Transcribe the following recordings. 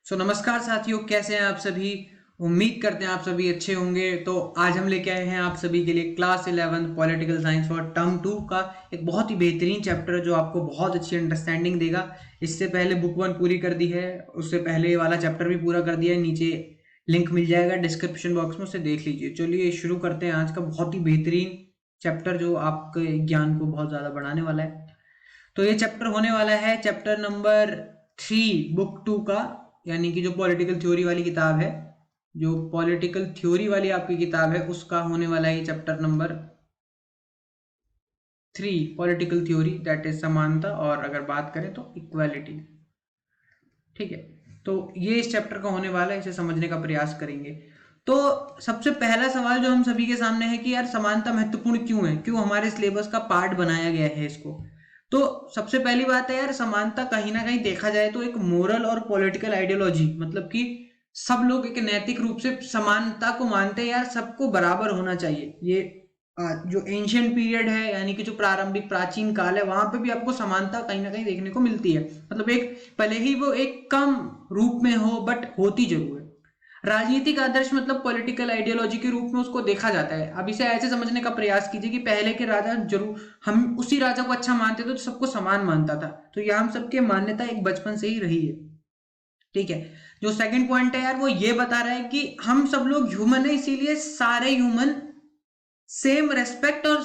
नमस्कार साथियों, कैसे हैं आप सभी। उम्मीद करते हैं आप सभी अच्छे होंगे। तो आज हम लेके आए हैं आप सभी के लिए क्लास 11 पॉलिटिकल साइंस और टर्म 2 का एक बहुत ही बेहतरीन चैप्टर जो आपको बहुत अच्छी अंडरस्टैंडिंग देगा। इससे पहले बुक 1 पूरी कर दी है, उससे पहले वाला चैप्टर भी पूरा कर दिया है। नीचे लिंक मिल जाएगा डिस्क्रिप्शन बॉक्स में, उसे देख लीजिए। चलिए शुरू करते हैं आज का बहुत ही बेहतरीन चैप्टर जो आपके ज्ञान को बहुत ज़्यादा बढ़ाने वाला है। तो ये चैप्टर होने वाला है चैप्टर नंबर 3 बुक 2 का, यानी कि जो पॉलिटिकल थ्योरी वाली किताब है, जो पॉलिटिकल थ्योरी वाली आपकी किताब है, उसका होने वाला है chapter number 3 political theory, that is समानता, और अगर बात करें तो इक्वालिटी। ठीक है, तो ये इस चैप्टर का होने वाला है, इसे समझने का प्रयास करेंगे। तो सबसे पहला सवाल जो हम सभी के सामने है कि यार समानता महत्वपूर्ण क्यों है, क्यों हमारे सिलेबस का पार्ट बनाया गया है इसको। तो सबसे पहली बात है यार, समानता कहीं ना कहीं देखा जाए तो एक मोरल और पॉलिटिकल आइडियोलॉजी, मतलब कि सब लोग एक नैतिक रूप से समानता को मानते हैं यार, सबको बराबर होना चाहिए। ये जो एंशियंट पीरियड है, यानी कि जो प्रारंभिक प्राचीन काल है, वहां पे भी आपको समानता कहीं ना कहीं देखने को मिलती है। मतलब एक भले ही वो एक कम रूप में हो, बट होती जरूर है। राजनीतिक आदर्श मतलब पॉलिटिकल आइडियोलॉजी के रूप में उसको देखा जाता है। अब इसे ऐसे समझने का प्रयास कीजिए कि पहले के राजा जरूर, हम उसी राजा को अच्छा मानते थे तो सबको समान मानता था। तो यह हम सबके मान्यता एक बचपन से ही रही है। ठीक है, जो सेकंड पॉइंट है यार, वो ये बता रहा है कि हम सब लोग ह्यूमन है, इसीलिए सारे ह्यूमन सेम रेस्पेक्ट और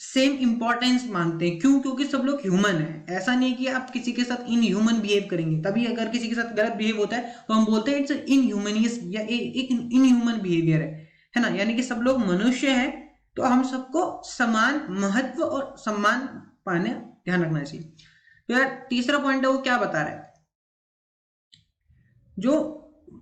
सेम इंपॉर्टेंस मांगते हैं। क्यों? क्योंकि सब लोग ह्यूमन है। ऐसा नहीं कि आप किसी के साथ इन ह्यूमन बिहेव करेंगे, तभी अगर किसी के साथ गलत बिहेव होता है तो हम बोलते हैं इट्स इन ह्यूमनियस या एक इन ह्यूमन बिहेवियर है ना। यानी कि सब लोग मनुष्य हैं, तो हम सबको समान महत्व और सम्मान पाने ध्यान रखना चाहिए। तो यार तीसरा पॉइंट है, वो क्या बता रहा है, जो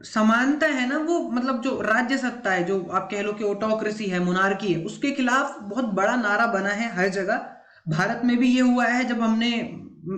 समानता है ना, वो मतलब जो राज्य सत्ता है, जो आप कह लो कि ऑटोक्रेसी है, मोनार्की है, उसके खिलाफ बहुत बड़ा नारा बना है हर जगह। भारत में भी ये हुआ है जब हमने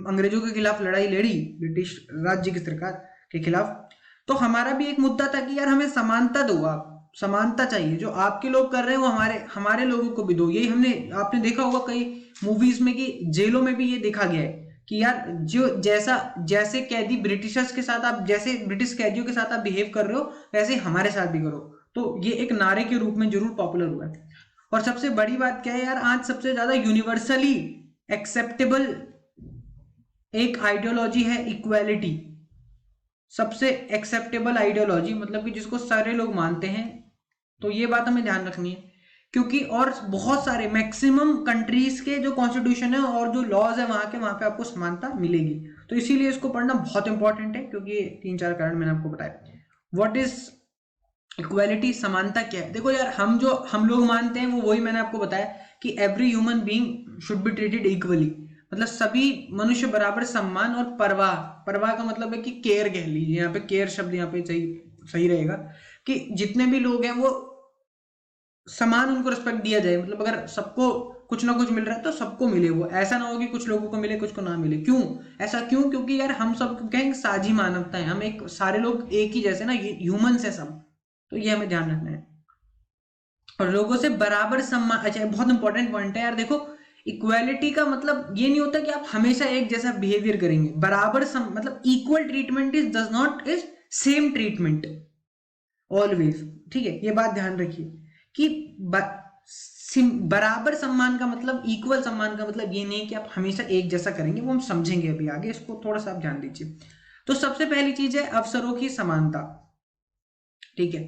अंग्रेजों के खिलाफ लड़ाई लड़ी, ब्रिटिश राज्य की सरकार के खिलाफ। तो हमारा भी एक मुद्दा था कि यार हमें समानता दो, आप समानता चाहिए, जो आपके लोग कर रहे हैं वो हमारे हमारे लोगों को भी दो। यही हमने आपने देखा होगा कई मूवीज में कि जेलों में भी ये देखा गया है कि यार जो जैसा जैसे कैदी ब्रिटिशर्स के साथ आप, जैसे ब्रिटिश कैदियों के साथ आप बिहेव कर रहे हो, वैसे हमारे साथ भी करो। तो ये एक नारे के रूप में जरूर पॉपुलर हुआ है। और सबसे बड़ी बात क्या है यार, आज सबसे ज्यादा यूनिवर्सली एक्सेप्टेबल एक आइडियोलॉजी है इक्वालिटी। सबसे एक्सेप्टेबल आइडियोलॉजी मतलब कि जिसको सारे लोग मानते हैं। तो ये बात हमें ध्यान रखनी है, क्योंकि और बहुत सारे मैक्सिमम कंट्रीज के जो कॉन्स्टिट्यूशन है और जो लॉज है वहां पे आपको समानता मिलेगी। तो इसीलिए इसको पढ़ना बहुत इंपॉर्टेंट है, क्योंकि 3-4 कारण मैंने आपको बताया। व्हाट इज इक्वालिटी, समानता क्या है। देखो यार, हम लोग मानते हैं वो वही मैंने आपको बताया कि every human being should be treated equally, मतलब सभी मनुष्य बराबर सम्मान और परवाह। परवाह का मतलब है कि केयर कह लीजिए, यहाँ पे केयर शब्द यहाँ पे सही सही रहेगा, कि जितने भी लोग हैं वो समान, उनको रिस्पेक्ट दिया जाए। मतलब अगर सबको कुछ ना कुछ मिल रहा है तो सबको मिले, वो ऐसा ना हो कि कुछ लोगों को मिले कुछ को ना मिले। क्यों ऐसा? क्यों? क्योंकि यार हम सब कहेंगे साझी मानवता है, हम एक सारे लोग एक ही जैसे ना, ह्यूमंस है सब। तो ये हमें ध्यान रखना है। और लोगों से बराबर सम्मान, अच्छा बहुत इंपॉर्टेंट पॉइंट है यार। देखो, इक्वालिटी का मतलब ये नहीं होता कि आप हमेशा एक जैसा बिहेवियर करेंगे। बराबर मतलब equal treatment is does not is same treatment always. ठीक है, ये बात ध्यान रखिए कि बराबर सम्मान का मतलब, इक्वल सम्मान का मतलब ये नहीं कि आप हमेशा एक जैसा करेंगे। वो हम समझेंगे अभी आगे, इसको थोड़ा सा आप ध्यान दीजिए। तो सबसे पहली चीज है अवसरों की समानता। ठीक है,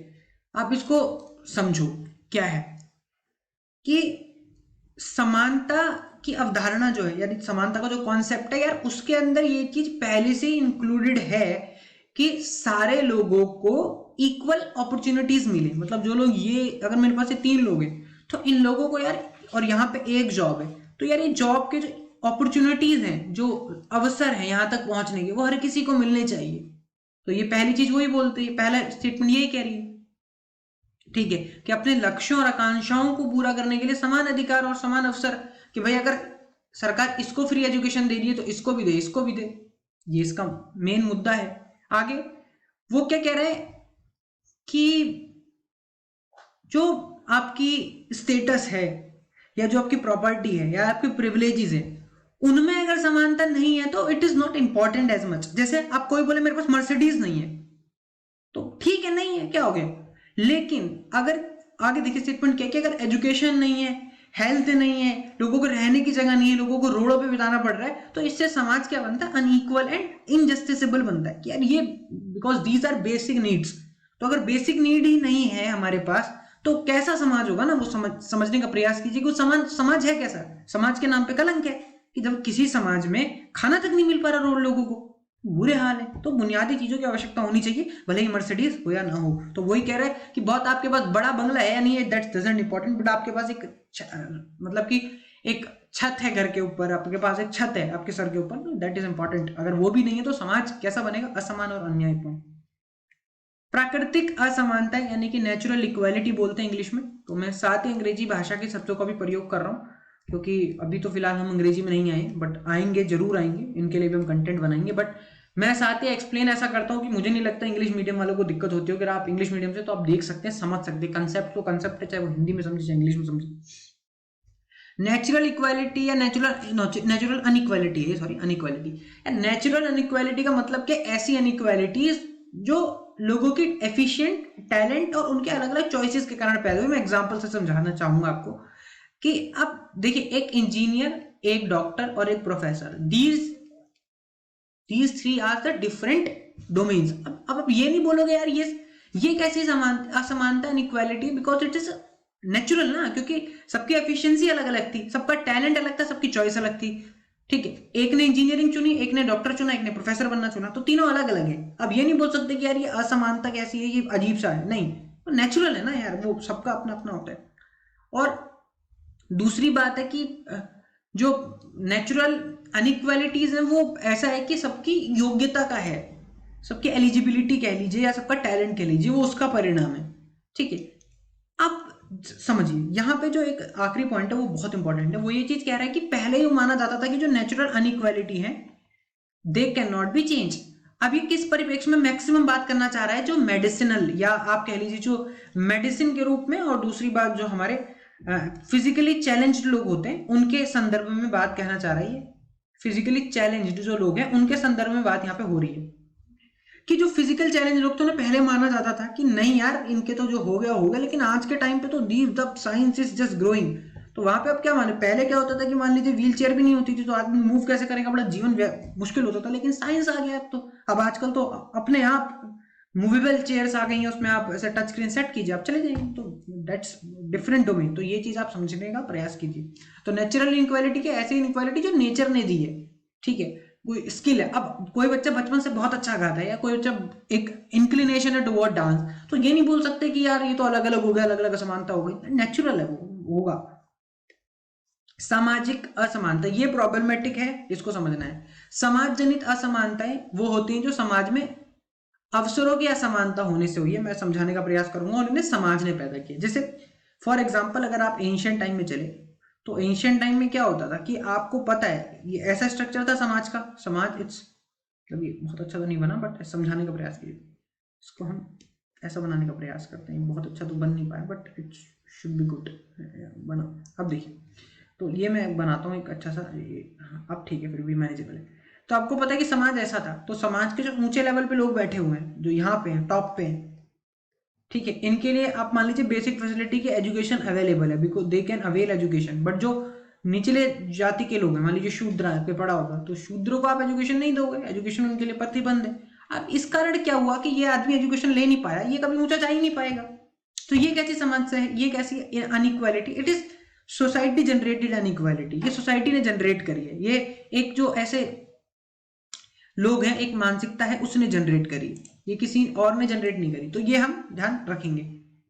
आप इसको समझो क्या है कि समानता की अवधारणा जो है, यानी समानता का जो कॉन्सेप्ट है यार, उसके अंदर ये चीज पहले से ही इंक्लूडेड है कि सारे लोगों को इक्वल अपॉर्चुनिटीज मिले। मतलब जो लोग, ये अगर मेरे पास ये 3 लोग हैं तो इन लोगों को यार, और यहाँ पे एक जॉब है, तो यार ये जॉब के जो अपॉर्चुनिटीज हैं, जो अवसर है यहाँ तक पहुंचने के, वो हर किसी को मिलने चाहिए। तो ये पहली चीज वही बोलती है, पहला स्टेटमेंट यही कह रही है। ठीक है, कि अपने लक्ष्यों और आकांक्षाओं को पूरा करने के लिए समान अधिकार और समान अवसर, कि भाई अगर सरकार इसको फ्री एजुकेशन दे रही है तो इसको भी दे, इसको भी दे। ये इसका मेन मुद्दा है। आगे वो क्या कह रहे हैं कि जो आपकी स्टेटस है या जो आपकी प्रॉपर्टी है या आपके प्रिविलेजेस है, उनमें अगर समानता नहीं है तो it is not important as much. जैसे आप कोई बोले मेरे पास मर्सिडीज नहीं है, तो ठीक है, नहीं है, क्या हो गया। लेकिन अगर आगे देखिए स्टेटमेंट क्या कि अगर एजुकेशन नहीं है, हेल्थ नहीं है, लोगों को रहने की जगह नहीं है, लोगों को रोडों पे बिताना पड़ रहा है, तो इससे समाज क्या बनता है, अनइक्वल एंड इनजस्टिसेबल बनता है कि यार ये, because these are basic needs. तो अगर बेसिक नीड ही नहीं है हमारे पास तो कैसा समाज होगा ना, वो समझने का प्रयास कीजिए कि समाज है कैसा। समाज के नाम पे कलंक है कि जब किसी समाज में खाना तक नहीं मिल पा रहा रोड लोगों को, बुरे हाल है। तो बुनियादी चीजों की आवश्यकता होनी चाहिए, भले ही मर्सिडीज हो या ना हो। तो वही कह रहा है कि बहुत आपके पास बड़ा बंगला है या नहीं है, दैट्स डजंट इंपॉर्टेंट, बट आपके पास एक मतलब कि एक छत है घर के ऊपर, आपके पास एक छत है आपके सर के ऊपर, दैट इज इंपॉर्टेंट। अगर वो भी नहीं है तो समाज कैसा बनेगा, असमान और अन्यायपूर्ण। प्राकृतिक असमानता यानी कि नेचुरल इक्वालिटी बोलते हैं इंग्लिश में। तो मैं साथ ही अंग्रेजी भाषा के शब्दों का भी प्रयोग कर रहा हूँ, क्योंकि अभी तो फिलहाल हम अंग्रेजी में नहीं आए, बट आएंगे, जरूर आएंगे, इनके लिए भी हम कंटेंट बनाएंगे। बट मैं साथ ही एक्सप्लेन ऐसा करता हूँ कि मुझे नहीं लगता इंग्लिश मीडियम वालों को दिक्कत होती हो। अगर आप इंग्लिश मीडियम से तो आप देख सकते हैं, समझ सकते हैं कंसेप्ट, तो कंसेप्ट है, चाहे वो हिंदी में समझे चाहे इंग्लिश में समझे। नेचुरल इक्वालिटी या नेचुरल अनइक्वालिटी है, सॉरी अनइक्वालिटी। नेचुरल अनइक्वालिटी का मतलब कि ऐसी अनइक्वालिटीज जो लोगों की एफिशिएंट टैलेंट और उनके अलग अलग चॉइसेस के कारण पैदा हुई। मैं एग्जांपल से समझाना चाहूंगा आपको कि अब देखिए, एक इंजीनियर, एक डॉक्टर और एक professor, these three are the different domains. अब आप ये नहीं बोलोगे यार ये कैसी असमानता inequality, because it is natural ना, क्योंकि सबकी एफिशिएंसी अलग अलग थी, सबका टैलेंट अलग था, सबकी चॉइस अलग थी। ठीक है, एक ने इंजीनियरिंग चुनी, एक ने डॉक्टर चुना, एक ने प्रोफेसर बनना चुना, तो तीनों अलग अलग है। अब ये नहीं बोल सकते कि यार ये असमानता कैसी है, ये अजीब सा है, नहीं, तो नेचुरल है ना यार, वो सबका अपना अपना होता है। और दूसरी बात है कि जो नेचुरल अनइक्वालिटीज है वो ऐसा है कि सबकी योग्यता का है, सबकी एलिजिबिलिटी कह लीजिए या सबका टैलेंट कह लीजिए, वो उसका परिणाम है। ठीक है, अब समझिए यहाँ पे जो एक आखिरी पॉइंट है वो बहुत इंपॉर्टेंट है। वो ये चीज कह रहा है कि पहले ही माना जाता था कि जो नेचुरल अनइक्वालिटी है they can not be change. अब ये किस परिप्रेक्ष्य में मैक्सिमम बात करना चाह रहा है, जो मेडिसिनल या आप कह लीजिए जो मेडिसिन के रूप में, और दूसरी बात जो हमारे फिजिकली चैलेंज्ड लोग होते हैं उनके संदर्भ में बात कहना चाह रही है। फिजिकली चैलेंज्ड जो लोग हैं उनके संदर्भ में बात यहाँ पे हो रही है कि जो फिजिकल चैलेंज लोग तो पहले माना जाता था कि नहीं यार इनके तो जो हो गया होगा, लेकिन आज के टाइम पे तो the science is just growing. तो वहां पे अब क्या माने, पहले क्या होता था कि मान लीजिए व्हील चेयर भी नहीं होती थी तो आदमी मूव कैसे करेगा, बड़ा जीवन मुश्किल होता था, लेकिन साइंस आ गया तो अब आजकल तो अपने आप मूवेबल चेयर्स आ गई हैं, उसमें आप ऐसे टच स्क्रीन सेट कीजिए आप चले जाएंगे। तो दैट्स डिफरेंट डोमेन, तो ये चीज आप समझने का प्रयास कीजिए। तो नेचुरल इनक्वालिटी के ऐसी इनक्वालिटी जो नेचर ने दी है, ठीक है, कोई स्किल है। अब कोई बच्चा बचपन से बहुत अच्छा गाता है या कोई बच्चा एक इंक्लिनेशन है टुवर्ड डांस, तो ये नहीं बोल सकते कि यार ये तो अलग अलग हो गया, अलग अलग असमानता हो गई, नेचुरल है वो होगा। सामाजिक असमानता ये प्रॉब्लमेटिक है, इसको समझना है। समाज जनित असमानताएं वो होती हैं जो समाज में अवसरों की असमानता होने से हुई है, मैं समझाने का प्रयास करूंगा, और इन्हें समाज ने पैदा किया। जैसे फॉर एग्जाम्पल अगर आप एंशियंट टाइम में चले तो एंशियंट टाइम में क्या होता था कि आपको पता है ये ऐसा स्ट्रक्चर था समाज का, समाज इट्स मतलब ये बहुत अच्छा तो नहीं बना बट समझाने का प्रयास कीजिए, इसको हम ऐसा बनाने का प्रयास करते हैं। बहुत अच्छा तो बन नहीं पाया but it should be good बना। अब देखिए, तो ये मैं बनाता हूँ एक अच्छा सा, अब ठीक है फिर भी मैनेजेबल है। तो आपको पता है कि समाज ऐसा था, तो समाज के जो ऊंचे लेवल पे लोग बैठे हुए हैं, जो यहाँ पे हैं, टॉप पे हैं, ठीक है, इनके लिए आप मान लीजिए बेसिक फैसिलिटी की एजुकेशन अवेलेबल है, because they can avail education. But जो निचले जाति के लोग हैं, मान लीजिए शूद्र पे पड़ा होगा, तो शूद्रों को आप एजुकेशन नहीं दोगे, एजुकेशन उनके लिए प्रतिबंध है। अब इस कारण क्या हुआ कि ये आदमी एजुकेशन ले नहीं पाया, ये कभी ऊंचा जा ही नहीं पाएगा। तो ये कैसी समाज से है, ये कैसी inequality, it is society generated inequality, ये सोसाइटी ने जनरेट करी है। ये एक जो ऐसे लोग हैं, एक मानसिकता है, उसने जनरेट करी, ये किसी और ने जनरेट नहीं करी। तो ये हम ध्यान रखेंगे,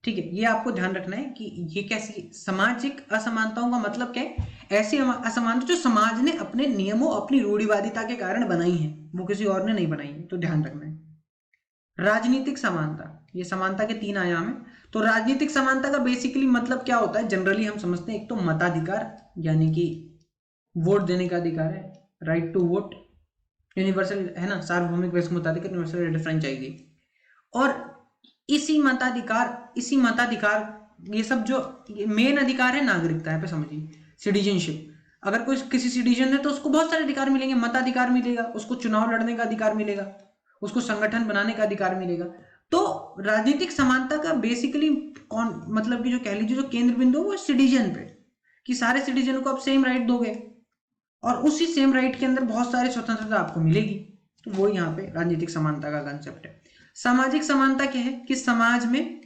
ठीक है, ये आपको ध्यान रखना है कि ये कैसी सामाजिक असमानताओं का मतलब क्या है, ऐसी असमानता जो समाज ने अपने नियमों, अपनी रूढ़िवादिता के कारण बनाई है, वो किसी और ने नहीं बनाई है, तो ध्यान रखना है। राजनीतिक समानता, ये समानता के 3 आयाम है। तो राजनीतिक समानता का बेसिकली मतलब क्या होता है, जनरली हम समझते हैं एक तो मताधिकार यानी कि वोट देने का अधिकार है, राइट टू वोट, यूनिवर्सल है ना, सार्वभौमिक वैश्विक मताधिकार, यूनिवर्सल फ्रेंचाइजी। और इसी मताधिकार ये सब जो मेन अधिकार है नागरिकता है पे समझिए, सिटीजनशिप। अगर कोई किसी सिटीजन है तो उसको बहुत सारे अधिकार मिलेंगे, मताधिकार मिलेगा, उसको चुनाव लड़ने का अधिकार मिलेगा, उसको संगठन बनाने का अधिकार मिलेगा। तो राजनीतिक समानता का बेसिकली कौन मतलब कि जो कह लीजिए जो केंद्र बिंदु है वो सिटीजन पे, कि सारे सिटीजन को आप सेम राइट दोगे और उसी सेम राइट के अंदर बहुत सारी स्वतंत्रता आपको मिलेगी। तो वो यहाँ पे राजनीतिक समानता का कंसेप्ट है। सामाजिक समानता क्या है कि समाज में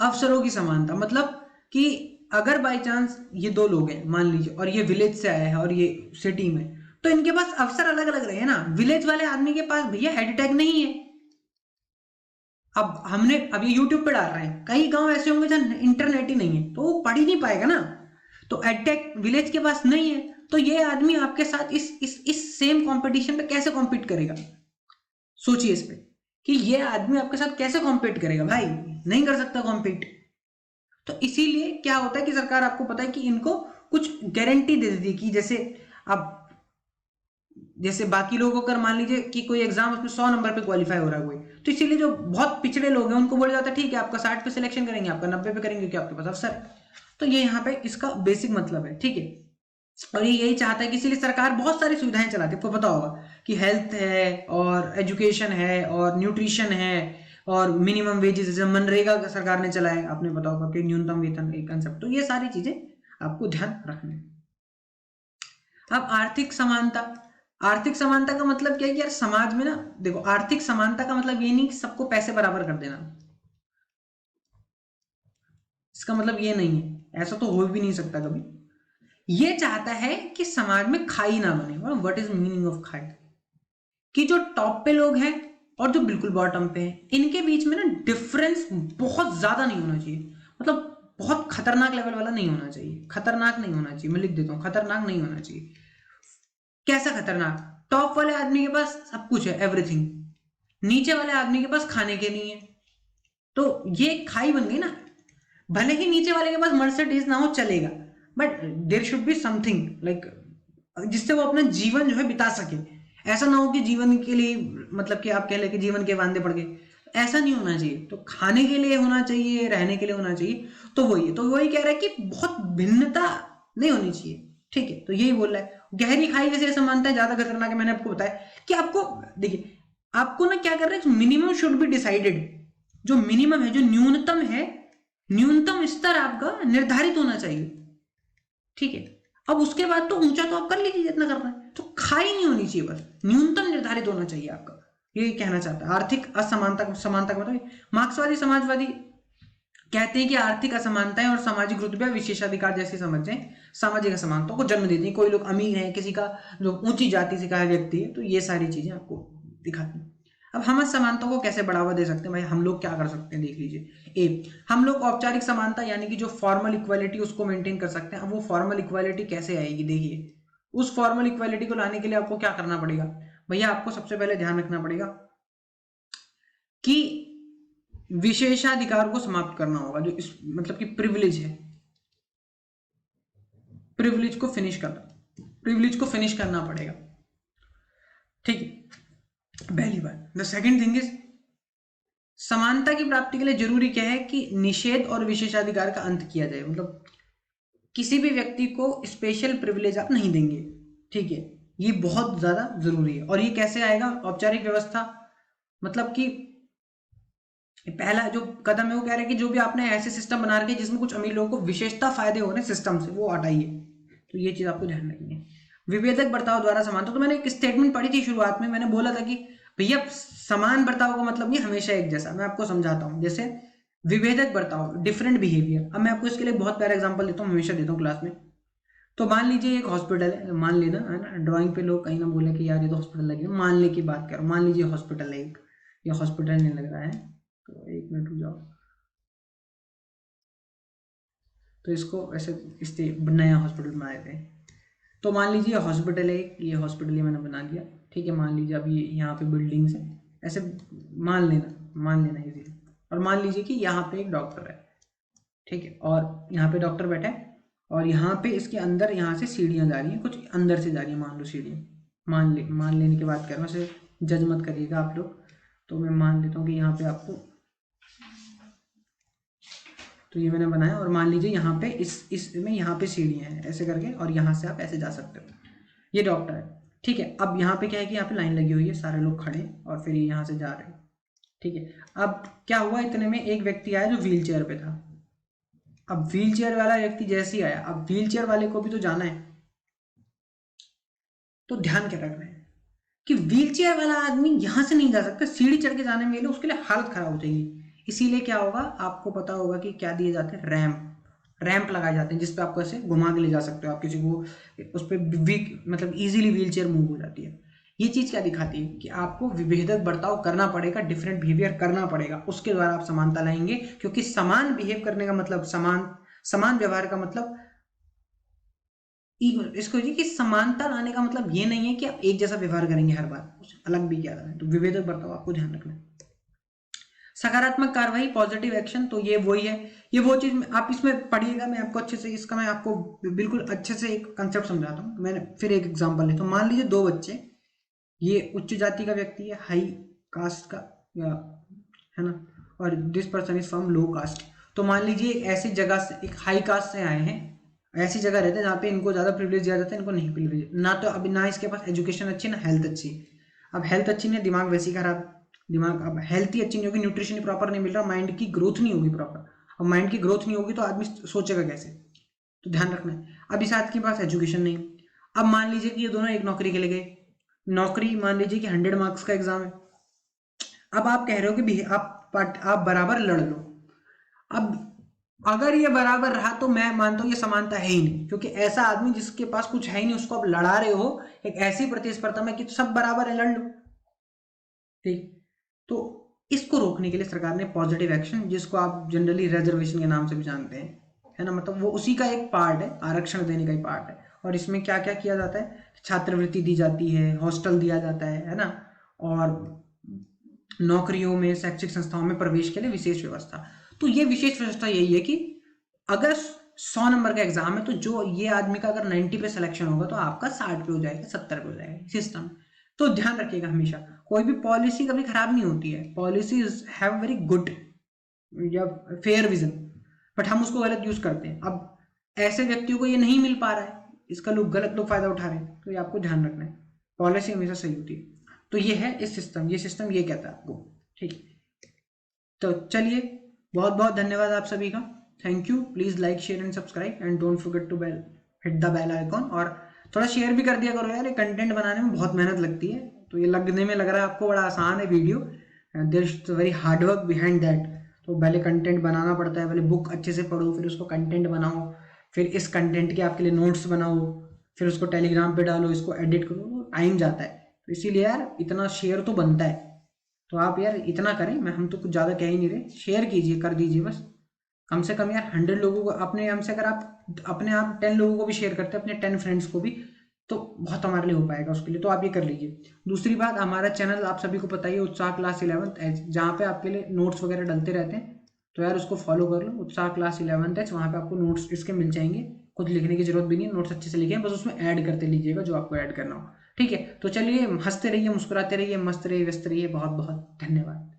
अवसरों की समानता, मतलब कि अगर बाई चांस ये दो लोग हैं मान लीजिए और ये विलेज से आए हैं और ये सिटी में, तो इनके पास अवसर अलग अलग रहे ना। विलेज वाले आदमी के पास भैया हेड टैग नहीं है। अब ये यूट्यूब पे डाल रहे हैं, कई गांव ऐसे होंगे जहां इंटरनेट ही नहीं है तो वो पढ़ ही नहीं पाएगा ना। तो एडटेक विलेज के पास नहीं है, तो ये आदमी आपके साथ इस सेम कंपटीशन पे कैसे कॉम्पीट करेगा? सोचिए इस पे कि ये आदमी आपके साथ कैसे कॉम्पीट करेगा भाई, नहीं कर सकता कॉम्पीट। तो इसीलिए क्या होता है कि सरकार आपको पता है कि इनको कुछ गारंटी दे देती है कि जैसे बाकी लोगों को अगर मान लीजिए कि कोई एग्जाम उसमें 100 नंबर पे क्वालिफाई हो रहा है कोई, तो इसीलिए जो बहुत पिछड़े लोग हैं उनको बोला जाता है ठीक है आपका 60 पे सिलेक्शन करेंगे, आपका 90 पे करेंगे क्योंकि आपके पास अवसर है। तो ये यहाँ पे इसका बेसिक मतलब है, ठीक है। और ये यही चाहता है कि इसीलिए सरकार बहुत सारी सुविधाएं चलाती है, आपको पता होगा कि हेल्थ है और एजुकेशन है और न्यूट्रिशन है और मिनिमम वेजेस, जैसे मनरेगा का सरकार ने चलाया, आपने पता होगा कि न्यूनतम वेतन एक कंसेप्ट। तो ये सारी चीजें आपको ध्यान रखनी है। अब आर्थिक समानता, आर्थिक समानता का मतलब क्या है कि यार समाज में ना देखो, आर्थिक समानता का मतलब ये नहीं कि सबको पैसे बराबर कर देना, इसका मतलब ये नहीं है, ऐसा तो हो भी नहीं सकता कभी। ये चाहता है कि समाज में खाई ना बने। व्हाट इज मीनिंग ऑफ खाई? कि जो टॉप पे लोग हैं और जो बिल्कुल बॉटम पे हैं, इनके बीच में ना डिफरेंस बहुत ज्यादा नहीं होना चाहिए, मतलब बहुत खतरनाक लेवल वाला नहीं होना चाहिए। खतरनाक नहीं होना चाहिए, मैं लिख देता हूं, खतरनाक नहीं होना चाहिए। कैसा खतरनाक? टॉप वाले आदमी के पास सब कुछ है, एवरीथिंग, नीचे वाले आदमी के पास खाने के नहीं है, तो ये खाई बन गई ना। भले ही नीचे वाले के पास मर्सिडीज ना हो चलेगा, but there should be something like जिससे वो अपना जीवन जो है बिता सके। ऐसा ना हो कि जीवन के लिए मतलब कि आप कह ले कि जीवन के वांदे पड़ गए, ऐसा नहीं होना चाहिए। तो खाने के लिए होना चाहिए, रहने के लिए होना चाहिए। तो वही कह रहा है कि बहुत भिन्नता नहीं होनी चाहिए, ठीक है। तो यही बोल रहा है। गहरी खाई जैसे समानता है ज्यादा खतरनाक है, मैंने आपको बताया कि आपको देखिए, आपको ना क्या कर रहे हैं, मिनिमम शुड बी डिसाइडेड। जो मिनिमम है, जो न्यूनतम है, न्यूनतम स्तर आपका निर्धारित होना चाहिए, ठीक है। अब उसके बाद तो ऊंचा तो आप कर लीजिए जितना करना है, तो खाई नहीं होनी चाहिए, बस न्यूनतम निर्धारित होना चाहिए आपका। ये कहना चाहता है आर्थिक असमानता, समानता का मतलब मार्क्सवादी समाजवादी कहते हैं कि आर्थिक असमानताएं और सामाजिक रुतबे विशेषाधिकार जैसी समझें सामाजिक असमानताओं को जन्म देती हैं। कोई लोग अमीर हैं, किसी का जो ऊंची जाति से का व्यक्ति है, तो ये सारी चीजें आपको दिखाती हैं। अब हम असमानता को कैसे बढ़ावा दे सकते हैं भाई, हम लोग क्या कर सकते हैं, देख लीजिए। हम लोग औपचारिक समानता यानी कि जो फॉर्मल इक्वालिटी उसको मेंटेन कर सकते हैं। अब वो फॉर्मल इक्वालिटी कैसे आएगी, देखिए। उस फॉर्मल इक्वालिटी को लाने के लिए आपको क्या करना पड़ेगा भैया, आपको सबसे पहले ध्यान रखना पड़ेगा कि विशेषाधिकार को समाप्त करना होगा। जो इस मतलब कि प्रिविलेज है, प्रिविलेज को फिनिश करना, प्रिविलेज को फिनिश करना पड़ेगा, ठीक है, पहली बात। द सेकेंड थिंग इज समानता की प्राप्ति के लिए जरूरी क्या है कि निषेध और विशेषाधिकार का अंत किया जाए। मतलब किसी भी व्यक्ति को स्पेशल प्रिविलेज आप नहीं देंगे, ठीक है। ये बहुत ज्यादा जरूरी है। और ये कैसे आएगा? औपचारिक व्यवस्था, मतलब कि पहला जो कदम है वो कह रहे हैं कि जो भी आपने ऐसे सिस्टम बना रखे जिसमें कुछ अमीर लोगों को विशेषता फायदे हो रहे हैं सिस्टम से, वो हटाइए। तो ये चीज आपको ध्यान रखनी है। विभेदक बर्ताव द्वारा समानता, तो मैंने एक स्टेटमेंट पढ़ी थी शुरुआत में, मैंने बोला था कि भैया समान बर्ताव का मतलब नहीं हमेशा एक जैसा। मैं आपको समझाता हूँ, जैसे विभेदक बर्ताव, डिफरेंट बिहेवियर। अब मैं आपको इसके लिए बहुत प्यारा एग्जाम्पल देता हूँ, हमेशा देता हूँ क्लास में। तो मान लीजिए एक हॉस्पिटल है, मान लेना है ना, ड्राइंग पे लोग कहीं ना बोले कि यार ये तो हॉस्पिटल लगी है, मानने की बात करो, मान लीजिए हॉस्पिटल है एक, या हॉस्पिटल नहीं लग रहा है, तो एक मिनट रुक जाओ। तो इसको ऐसे इस नया हॉस्पिटल बना देते हैं। तो मान लीजिए हॉस्पिटल है, ये हॉस्पिटल ये मैंने बना दिया, ठीक है। मान लीजिए अब ये यहाँ पे बिल्डिंग्स है, ऐसे मान लेना इजी। और मान लीजिए कि यहाँ पे एक डॉक्टर है, ठीक है, और यहाँ पे डॉक्टर बैठा है, और यहाँ पे इसके अंदर यहाँ से सीढ़ियाँ जा रही हैं, कुछ अंदर से जा रही है, मान लो सीढ़ियाँ। मान लेने की बात कर रहा हूँ, ऐसे जज मत करिएगा आप लोग। तो मैं मान लेता हूँ कि यहाँ पे आपको, तो ये मैंने बनाया, और मान लीजिए यहाँ पे इसमें यहाँ पे सीढ़ियाँ हैं ऐसे करके, और यहाँ से आप ऐसे जा सकते हो। ये डॉक्टर है, ठीक है। अब यहाँ पे क्या है कि यहाँ पे लाइन लगी हुई है, सारे लोग खड़े और फिर ये यहाँ से जा रहे हैं, ठीक है। अब क्या हुआ, इतने में एक व्यक्ति आया जो व्हील चेयर पे था। अब व्हील चेयर वाला व्यक्ति जैसे ही आया, अब व्हील चेयर वाले को भी तो जाना है, तो ध्यान क्या रखना है कि व्हील चेयर वाला आदमी यहां से नहीं जा सकता, सीढ़ी चढ़ के जाने में उसके लिए हालत खराब हो जाएगी। इसीलिए क्या होगा, आपको पता होगा कि क्या दिए जाते हैं, रैंप लगाए जाते हैं, जिसपे आपको ऐसे घुमा के ले जा सकते हो, आप किसी को उस पर मतलब इजीली व्हील चेयर मूव हो जाती है। ये चीज क्या दिखाती है कि आपको विभेदक बर्ताव करना पड़ेगा, डिफरेंट बिहेवियर करना पड़ेगा, उसके द्वारा आप समानता लाएंगे। क्योंकि समान बिहेव करने का मतलब समान व्यवहार का मतलब इसको ये कि समानता लाने का मतलब ये नहीं है कि आप एक जैसा व्यवहार करेंगे हर बार, कुछ अलग भी किया है। तो विभेदक बर्ताव आपको ध्यान रखना है। सकारात्मक कार्रवाई, पॉजिटिव एक्शन, तो ये वही है, ये वो चीज आप इसमें पढ़िएगा, मैं आपको अच्छे से इसका मैं आपको बिल्कुल अच्छे से एक कंसेप्ट समझाता हूँ। मैंने फिर एक एग्जांपल लेता हूँ। मान लीजिए दो बच्चे, ये उच्च जाति का व्यक्ति है, हाई कास्ट का, या है ना, और this person is from low caste. तो मान लीजिए एक ऐसी जगह से, एक हाई कास्ट से आए हैं, ऐसी जगह रहते हैं जहाँ पे इनको ज़्यादा प्रिविलेज दिया जाता है, इनको नहीं प्रिविलेज, ना तो अभी ना इसके पास एजुकेशन अच्छी, ना हेल्थ अच्छी। अब हेल्थ अच्छी नहीं, दिमाग वैसे ही खराब, दिमाग अब हेल्थ ही अच्छी नहीं होगी, न्यूट्रिशन प्रॉपर नहीं मिल रहा, माइंड की ग्रोथ नहीं होगी प्रॉपर। अब माइंड की ग्रोथ नहीं होगी तो आदमी सोचेगा कैसे, तो ध्यान रखना है। अब इस आदमी के पास एजुकेशन नहीं। अब मान लीजिए कि ये दोनों एक नौकरी के लिए गए, नौकरी मान लीजिए कि 100 मार्क्स का एग्जाम है। अब आप कह रहे हो कि आप बराबर लड़ लो। अब अगर ये बराबर रहा तो मैं मानता हूं ये समानता है ही नहीं, क्योंकि ऐसा आदमी जिसके पास कुछ है ही नहीं उसको आप लड़ा रहे हो एक ऐसी प्रतिस्पर्धा में कि सब बराबर है, लड़ लो, ठीक। तो इसको रोकने के लिए सरकार ने पॉजिटिव एक्शन, जिसको आप जनरली रिजर्वेशन के नाम से भी जानते हैं, है ना, मतलब वो उसी का एक पार्ट है, आरक्षण देने का ही पार्ट है। और इसमें क्या क्या किया जाता है, छात्रवृत्ति दी जाती है, हॉस्टल दिया जाता है ना, और नौकरियों में, शैक्षिक संस्थाओं में प्रवेश के लिए विशेष व्यवस्था। तो ये विशेष व्यवस्था यही है कि अगर 100 नंबर का एग्जाम है तो जो ये आदमी का अगर 90 पे सिलेक्शन होगा तो आपका 60 पे हो जाएगा, 70 पे हो जाएगा सिस्टम। तो ध्यान रखिएगा, हमेशा कोई भी पॉलिसी कभी खराब नहीं होती है, पॉलिसीज हैव वेरी गुड या फेयर विजन, बट हम उसको गलत यूज करते हैं। अब ऐसे व्यक्तियों को ये नहीं मिल पा रहा है, इसका गलत लोग फायदा उठा रहे हैं, तो ये आपको ध्यान रखना है, पॉलिसी हमेशा सही होती है। तो ये है इस सिस्टम, ये सिस्टम ये कहता है आपको, ठीक। तो चलिए, बहुत बहुत धन्यवाद आप सभी का, thank you. Please like, share and subscribe, and don't forget to hit the bell icon. और थोड़ा शेयर भी कर दिया करो यार, ये कंटेंट बनाने में बहुत मेहनत लगती है, तो ये लगने में लग रहा है आपको बड़ा आसान है video, there is very hard work behind that. तो पहले कंटेंट बनाना पड़ता है, पहले बुक अच्छे से पढ़ो, फिर उसको कंटेंट बनाओ, फिर इस कंटेंट के आपके लिए नोट्स बनाओ, फिर उसको टेलीग्राम पे डालो, इसको एडिट करो, टाइम जाता है। तो इसीलिए यार इतना शेयर तो बनता है, तो आप यार इतना करें, हम तो कुछ ज़्यादा कह ही नहीं रहे, शेयर कीजिए, कर दीजिए बस, कम से कम यार 100 लोगों को अपने हमसे, अगर आप अपने आप 10 लोगों को भी शेयर करते हैं, अपने 10 फ्रेंड्स को भी, तो बहुत हमारे लिए हो पाएगा, उसके लिए तो आप ये कर लीजिए। दूसरी बात, हमारा चैनल आप सभी को पता ही है, उत्साह क्लास 11th, जहाँ पे आपके लिए नोट्स वगैरह डलते रहते हैं, तो यार उसको फॉलो कर लो, उत्साह क्लास 11th, वहाँ पे आपको नोट्स इसके मिल जाएंगे, कुछ लिखने की जरूरत भी नहीं है, नोट्स अच्छे से लिखे, बस उसमें ऐड करते लीजिएगा जो आपको ऐड करना हो, ठीक है। तो चलिए, हंसते रहिए, मुस्कुराते रहिए, मस्त रहिए, व्यस्त रहिए, बहुत बहुत धन्यवाद।